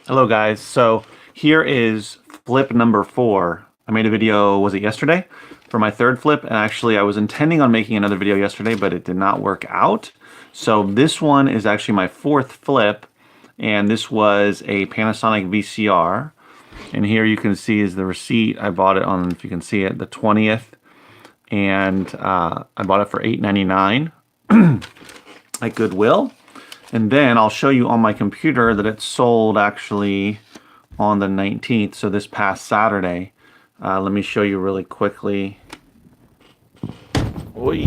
Hello guys, so here is flip number 4. I made a video, was it yesterday? For my third flip, and actually I was intending on making another video yesterday, but it did not work out. So this one is actually my fourth flip, and this was a Panasonic VCR. And here you can see is the receipt. I bought it on, if you can see it, the 20th, and I bought it for $8.99 at Goodwill. And then I'll show you on my computer that it sold actually on the 19th, so this past Saturday. Let me show you really quickly. Oy.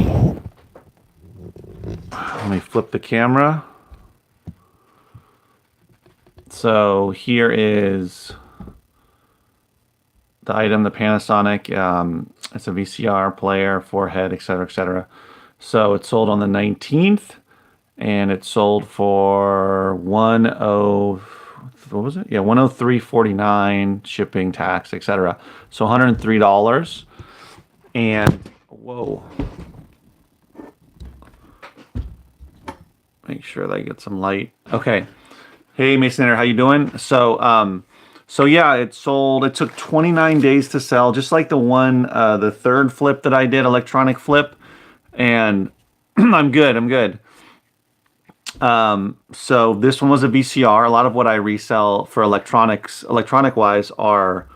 Let me flip the camera. So here is the item, the Panasonic. It's a VCR player, 4-head, etc., etc. So it sold on the 19th. And it sold for what was it? Yeah, 103.49 shipping, tax, etc. So $103. And whoa. Make sure that I get some light. Okay. Hey Mason, how you doing? So yeah, it sold. It took 29 days to sell, just like the third flip that I did, electronic flip. And I'm good. So this one was a VCR. A lot of what I resell for electronic wise are,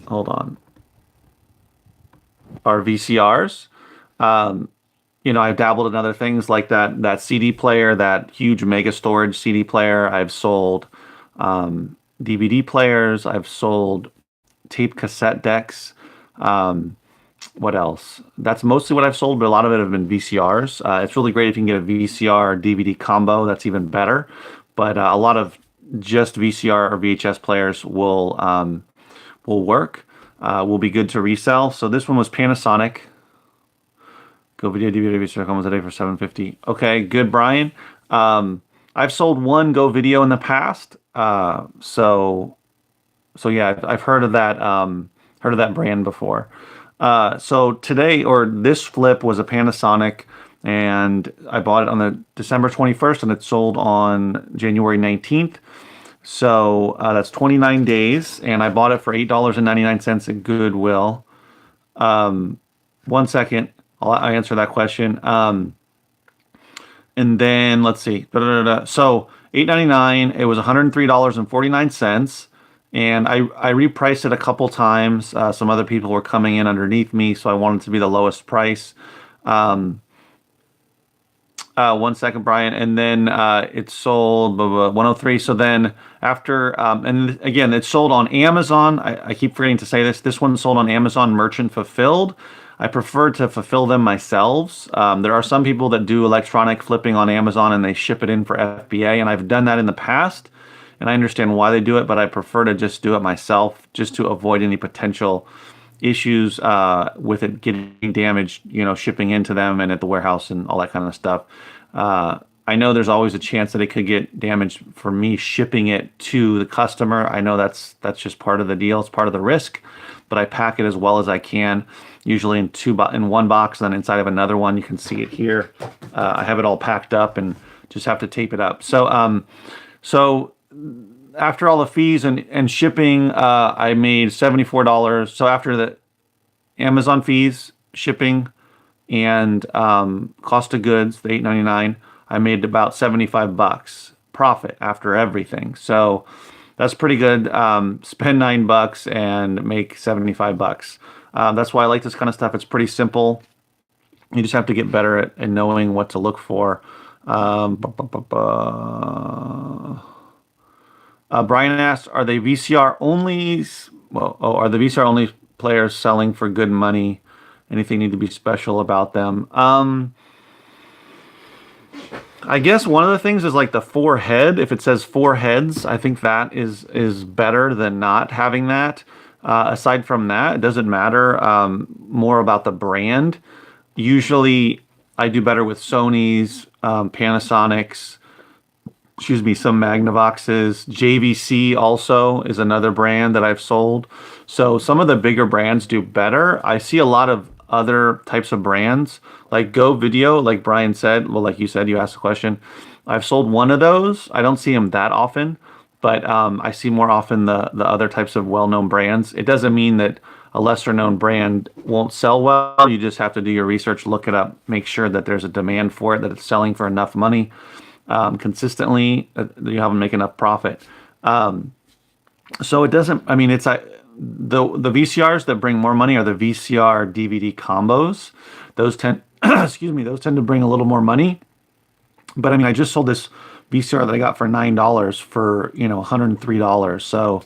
are VCRs. I've dabbled in other things like that CD player, that huge mega storage CD player. I've sold DVD players. I've sold tape cassette decks. What else? That's mostly what I've sold, but a lot of it have been VCRs. It's really great if you can get a VCR DVD combo. That's even better. But a lot of just VCR or VHS players will work. Will be good to resell. So this one was Panasonic. Go video DVD VCR combos today for $7.50. Okay, good, Brian. I've sold one Go Video in the past. So yeah, I've heard of that. Heard of that brand before. So today, or this flip was a Panasonic, and I bought it on the December 21st, and it sold on January 19th. So that's 29 days, and I bought it for $8.99 at Goodwill. 1 second, I answer that question. And then let's see. So $8.99. It was $103.49. And I repriced it a couple times. Some other people were coming in underneath me, so I wanted to be the lowest price. 1 second, Brian. And then it sold 103. So then after, and again, it sold on Amazon. I keep forgetting to say this. This one sold on Amazon Merchant Fulfilled. I prefer to fulfill them myself. There are some people that do electronic flipping on Amazon and they ship it in for FBA, and I've done that in the past. And I understand why they do it, but I prefer to just do it myself, just to avoid any potential issues with it getting damaged, shipping into them and at the warehouse and all that kind of stuff. I know there's always a chance that it could get damaged for me shipping it to the customer. I know that's just part of the deal. It's part of the risk, but I pack it as well as I can, usually in one box, and then inside of another one. You can see it here. I have it all packed up and just have to tape it up. So after all the fees and shipping, I made $74. So after the Amazon fees, shipping, and cost of goods, the $8.99, I made about $75 profit after everything. So that's pretty good. Spend $9 and make $75. That's why I like this kind of stuff. It's pretty simple. You just have to get better at knowing what to look for. Brian asked, "Are they VCR only? Are the VCR only players selling for good money? Anything need to be special about them?" I guess one of the things is like the 4-head. If it says 4 heads, I think that is better than not having that. Aside from that, it doesn't matter. More about the brand. Usually, I do better with Sony's, Panasonic's. Excuse me, some Magnavoxes. JVC also is another brand that I've sold. So some of the bigger brands do better. I see a lot of other types of brands like Go Video, like Brian said. Well, like you said, you asked the question. I've sold one of those. I don't see them that often, but I see more often the other types of well-known brands. It doesn't mean that a lesser known brand won't sell well. You just have to do your research, look it up, make sure that there's a demand for it, that it's selling for enough money consistently, that you haven't make enough profit. So it doesn't, I mean, it's the VCRs that bring more money are the VCR DVD combos. Those tend, excuse me, those tend to bring a little more money. But I mean, I just sold this VCR that I got for $9 for, $103. So,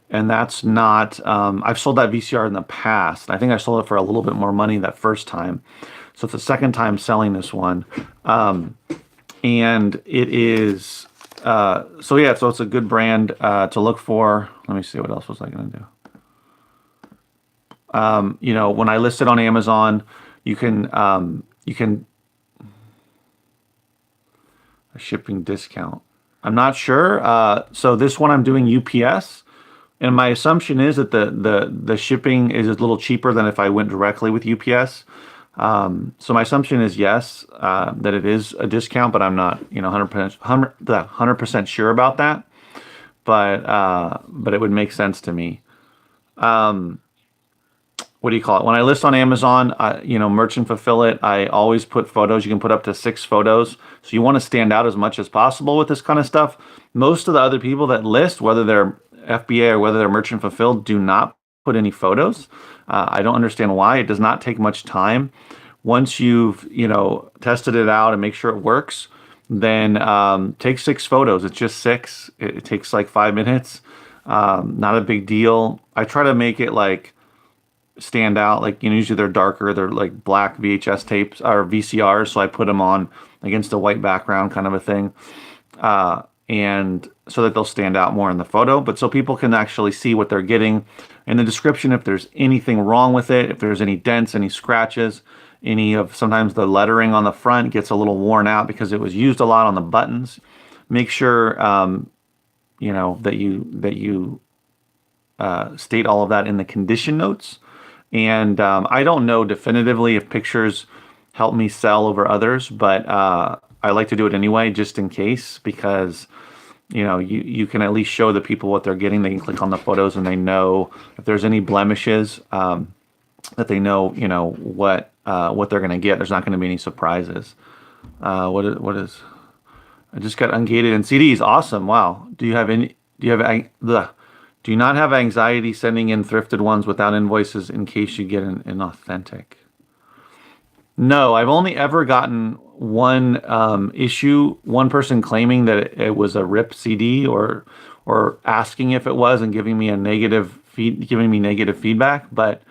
and that's not, I've sold that VCR in the past. I think I sold it for a little bit more money that first time. So it's the second time selling this one. And it is, so yeah, so it's a good brand to look for. Let me see, what else was I going to do? When I list it on Amazon, you can a shipping discount. I'm not sure. So this one I'm doing UPS, and my assumption is that the shipping is a little cheaper than if I went directly with UPS. So my assumption is yes, that it is a discount, but I'm not, 100% sure about that. But it would make sense to me. What do you call it? When I list on Amazon, merchant fulfill it, I always put photos. You can put up to 6 photos. So you want to stand out as much as possible with this kind of stuff. Most of the other people that list, whether they're FBA or whether they're merchant fulfilled, do not put any photos. I don't understand why. It does not take much time. Once you've, tested it out and make sure it works, then take 6 photos. It's just 6. It takes like 5 minutes. Not a big deal. I try to make it like stand out. Like, usually they're darker. They're like black VHS tapes or VCRs. So I put them on against a white background kind of a thing. And so that they'll stand out more in the photo, but so people can actually see what they're getting. In the description, if there's anything wrong with it, if there's any dents, any scratches, sometimes the lettering on the front gets a little worn out because it was used a lot on the buttons. Make sure, that you state all of that in the condition notes. And I don't know definitively if pictures help me sell over others, but I like to do it anyway, just in case, because you can at least show the people what they're getting. They can click on the photos and they know if there's any blemishes, that they know, what they're going to get. There's not going to be any surprises. What is, I just got ungated in CDs. Awesome. Wow. Do you not have anxiety sending in thrifted ones without invoices in case you get an authentic? No, I've only ever gotten one issue, one person claiming that it was a rip CD or asking if it was and giving me negative feedback, but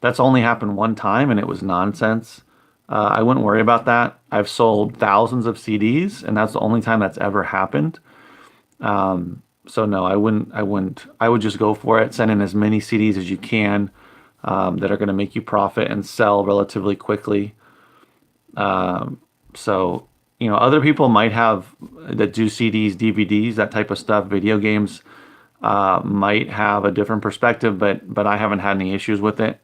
that's only happened one time and it was nonsense. I wouldn't worry about that. I've sold thousands of CDs and that's the only time that's ever happened. So no, I wouldn't. I would just go for it. Send in as many CDs as you can that are going to make you profit and sell relatively quickly. So, other people might have that do CDs, DVDs, that type of stuff. Video games might have a different perspective, but I haven't had any issues with it.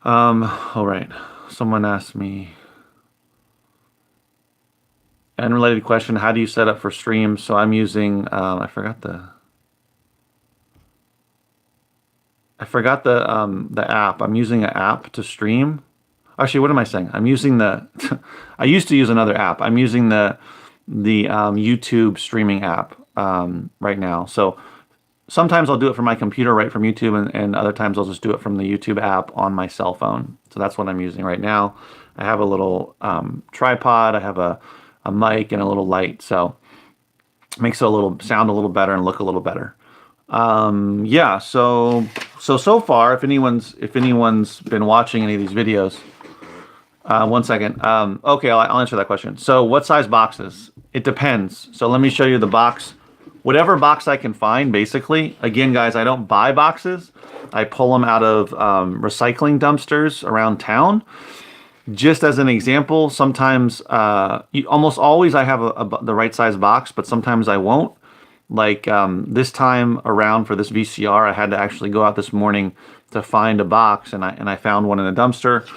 All right. Someone asked me, unrelated question, how do you set up for streams? So I'm using, I forgot the app. I'm using an app to stream. Actually, what am I saying? I'm using I used to use another app. I'm using the YouTube streaming app right now. So sometimes I'll do it from my computer right from YouTube, and other times I'll just do it from the YouTube app on my cell phone. So that's what I'm using right now. I have a little tripod. I have a mic and a little light. So it makes it sound a little better and look a little better. Yeah, so far, if anyone's been watching any of these videos, one second. Okay, I'll answer that question. So what size boxes? It depends. So let me show you the box. Whatever box I can find, basically. Again, guys, I don't buy boxes. I pull them out of recycling dumpsters around town. Just as an example, sometimes, almost always I have the right size box, but sometimes I won't. Like this time around for this VCR, I had to actually go out this morning to find a box, and I found one in a dumpster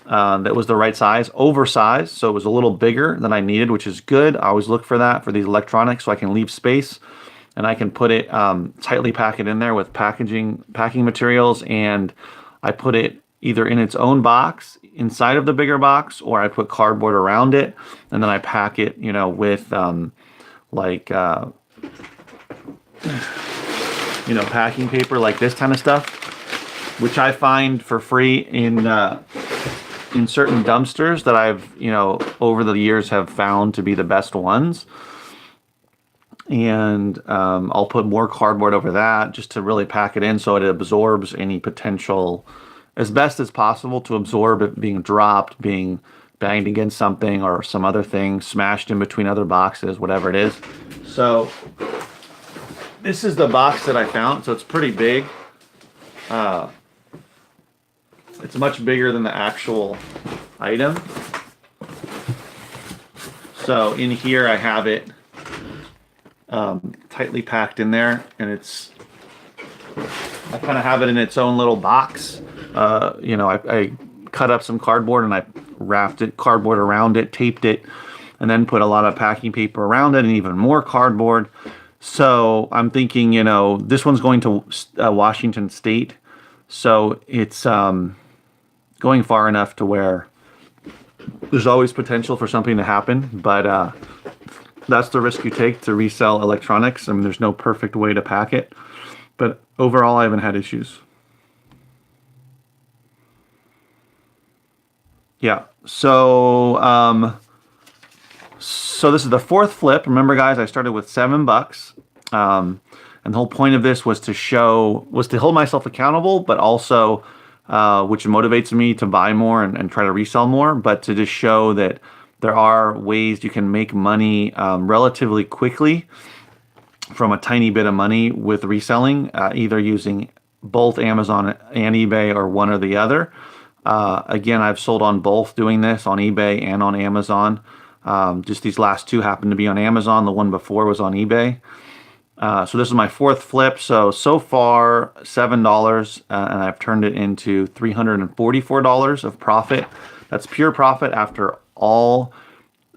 that was the right size, oversized, so it was a little bigger than I needed, which is good. I always look for that for these electronics so I can leave space. and I can put it tightly pack it in there with packing materials, and I put it either in its own box inside of the bigger box, or I put cardboard around it, and then I pack it, with like packing paper, like this kind of stuff, which I find for free in certain dumpsters that I've over the years have found to be the best ones. And I'll put more cardboard over that just to really pack it in so it absorbs any potential as best as possible to absorb it being dropped, being banged against something or some other thing, smashed in between other boxes, whatever it is. So this is the box that I found. So it's pretty big. It's much bigger than the actual item. So in here I have it tightly packed in there, and I kind of have it in its own little box. I cut up some cardboard and I wrapped cardboard around it, taped it, and then put a lot of packing paper around it and even more cardboard. So I'm thinking, this one's going to Washington State, so it's going far enough to where there's always potential for something to happen, but that's the risk you take to resell electronics. I mean, there's no perfect way to pack it, but overall, I haven't had issues. Yeah. So this is the fourth flip. Remember, guys, I started with $7, and the whole point of this was to hold myself accountable, but also, which motivates me to buy more and try to resell more, but to just show that there are ways you can make money relatively quickly from a tiny bit of money with reselling, either using both Amazon and eBay or one or the other. Again, I've sold on both doing this, on eBay and on Amazon. Just these last two happened to be on Amazon. The one before was on eBay. So this is my fourth flip. So far, $7, and I've turned it into $344 of profit. That's pure profit after all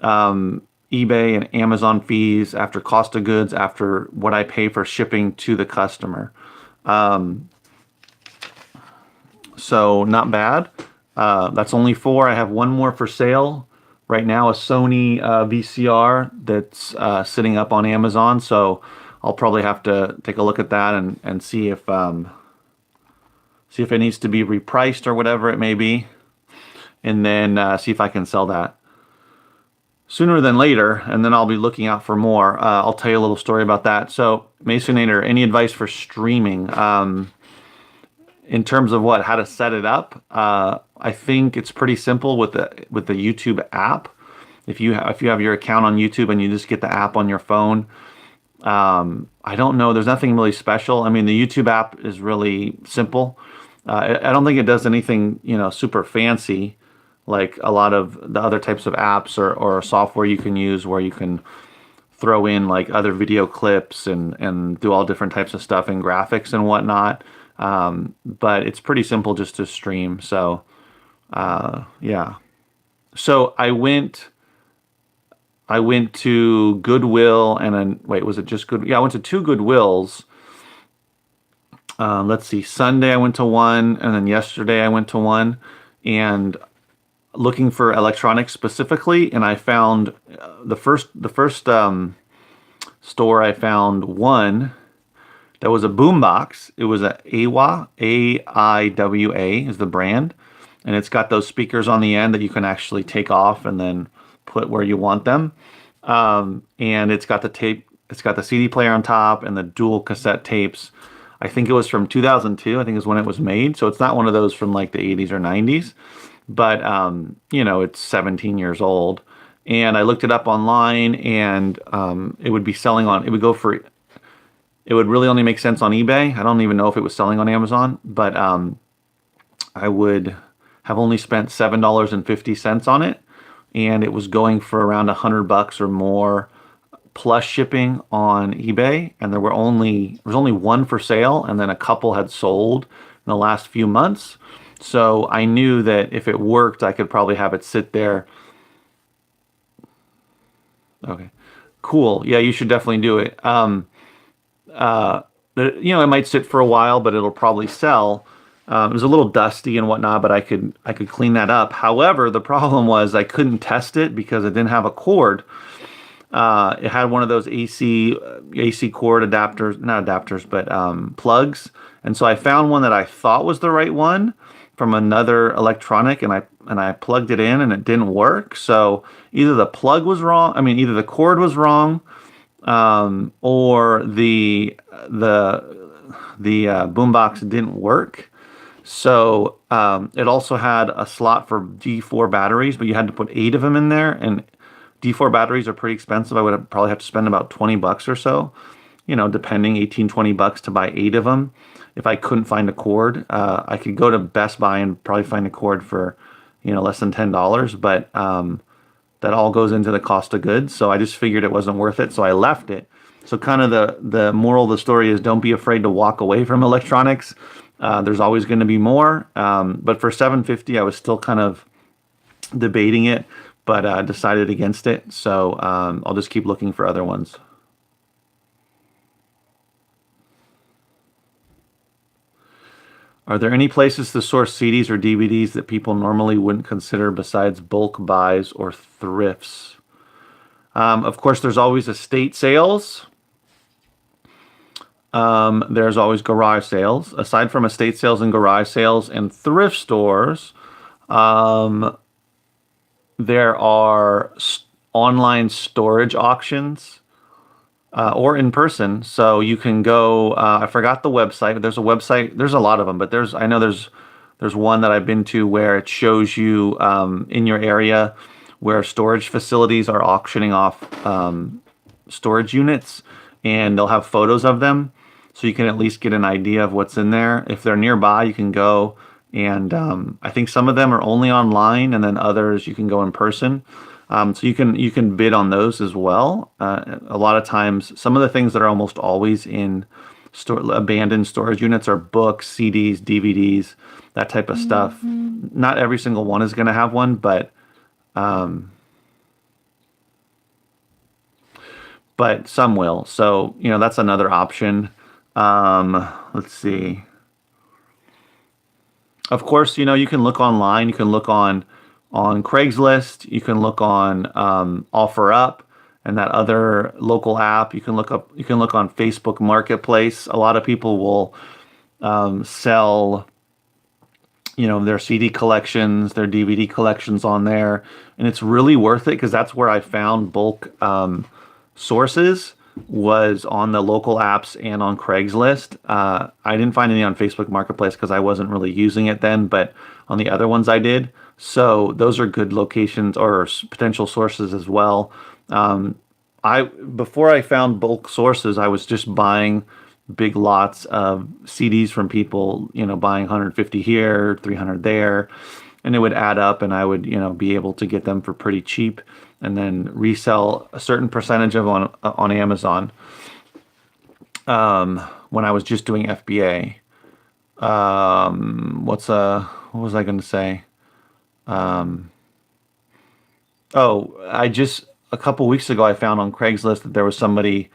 eBay and Amazon fees, after cost of goods, after what I pay for shipping to the customer. So not bad. That's only 4. I have one more for sale right now, a Sony VCR that's sitting up on Amazon. So I'll probably have to take a look at that and see if it needs to be repriced or whatever it may be, and then see if I can sell that sooner than later, and then I'll be looking out for more. I'll tell you a little story about that. So, Masonator, any advice for streaming? In terms of how to set it up, I think it's pretty simple with the YouTube app. If you have your account on YouTube and you just get the app on your phone, I don't know. There's nothing really special. I mean, the YouTube app is really simple. I don't think it does anything super fancy like a lot of the other types of apps or software you can use, where you can throw in like other video clips and do all different types of stuff and graphics and whatnot. But it's pretty simple just to stream. So, yeah. So I went to Goodwill and then, wait, was it just Good? Yeah, I went to 2 Goodwills. Let's see. Sunday I went to one, and then yesterday I went to one, and looking for electronics specifically, and I found the first store I found one that was a boombox. It was a AIWA, AIWA is the brand, and it's got those speakers on the end that you can actually take off and then put where you want them. And it's got the tape, it's got the CD player on top and the dual cassette tapes. I think it was from 2002, I think is when it was made. So it's not one of those from like the 80s or 90s, but it's 17 years old. And I looked it up online, and it would be selling on, it would really only make sense on eBay. I don't even know if it was selling on Amazon, but I would have only spent $7.50 on it, and it was going for around $100 or more plus shipping on eBay. And there was only one for sale, and then a couple had sold in the last few months. So I knew that if it worked, I could probably have it sit there. Okay, cool. Yeah, you should definitely do it. It might sit for a while, but it'll probably sell. It was a little dusty and whatnot, but I could clean that up. However, the problem was I couldn't test it because it didn't have a cord. It had one of those AC cord adapters, not adapters, but plugs. And so I found one that I thought was the right one from another electronic, and I plugged it in, and it didn't work. So either the plug was wrong. I mean, either the cord was wrong, or the boombox didn't work. So it also had a slot for D4 batteries, but you had to put 8 of them in there, and D4 batteries are pretty expensive. I would probably have to spend about 20 bucks or so, depending, 18, 20 bucks to buy 8 of them. If I couldn't find a cord, I could go to Best Buy and probably find a cord for, less than $10, but that all goes into the cost of goods. So I just figured it wasn't worth it, so I left it. So kind of the moral of the story is don't be afraid to walk away from electronics. There's always going to be more. But for $750, I was still kind of debating it, but decided against it. So I'll just keep looking for other ones. Are there any places to source CDs or DVDs that people normally wouldn't consider besides bulk buys or thrifts? Of course, there's always estate sales. There's always garage sales. Aside from estate sales and garage sales and thrift stores, there are online storage auctions, or in person. So you can go. I forgot the website. There's a website. There's a lot of them, but I know there's one that I've been to where it shows you in your area where storage facilities are auctioning off storage units, and they'll have photos of them, so you can at least get an idea of what's in there. If they're nearby, you can go, and I think some of them are only online, and then others you can go in person. So you can bid on those as well. A lot of times, some of the things that are almost always in abandoned storage units are books, CDs, DVDs, that type of stuff. Not every single one is going to have one, but some will. So that's another option. Let's see. Of course, you can look online. You can look on Craigslist. You can look on OfferUp and that other local app. You can look on Facebook Marketplace. A lot of people will sell their CD collections, their DVD collections on there, and it's really worth it because that's where I found bulk sources, was on the local apps and on Craigslist. I didn't find any on Facebook Marketplace because I wasn't really using it then, but on the other ones I did. So those are good locations or potential sources as well. Before I found bulk sources, I was just buying big lots of CDs from people, buying 150 here, 300 there, and it would add up, and I would, be able to get them for pretty cheap, and then resell a certain percentage of on Amazon. When I was just doing FBA, what was I going to say? A couple weeks ago, I found on Craigslist that there was somebody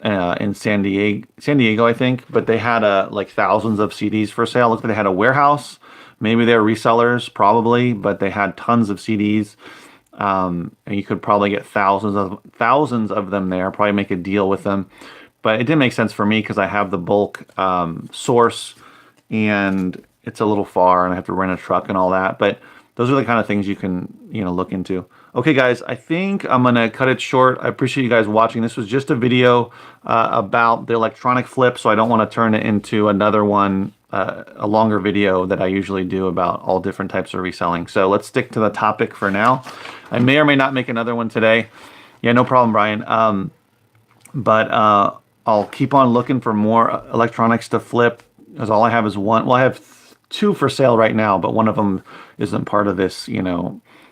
in San Diego, I think, but they had like thousands of CDs for sale. Looked like they had a warehouse. Maybe they're resellers, probably, but they had tons of CDs. And you could probably get thousands of them there. Probably make a deal with them, but it didn't make sense for me because I have the bulk source, and it's a little far, and I have to rent a truck and all that. But those are the kind of things you can look into. Okay, guys, I think I'm gonna cut it short. I appreciate you guys watching. This was just a video about the electronic flip, so I don't want to turn it into another one, a longer video that I usually do about all different types of reselling. So let's stick to the topic for now. I may or may not make another one today. Yeah, no problem, Brian. But I'll keep on looking for more electronics to flip, because all I have is one. Well, I have 2 for sale right now, but one of them isn't part of this,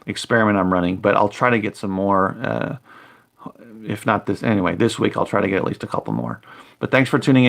experiment I'm running. But I'll try to get some more. If not this, anyway, this week I'll try to get at least a couple more. But thanks for tuning in.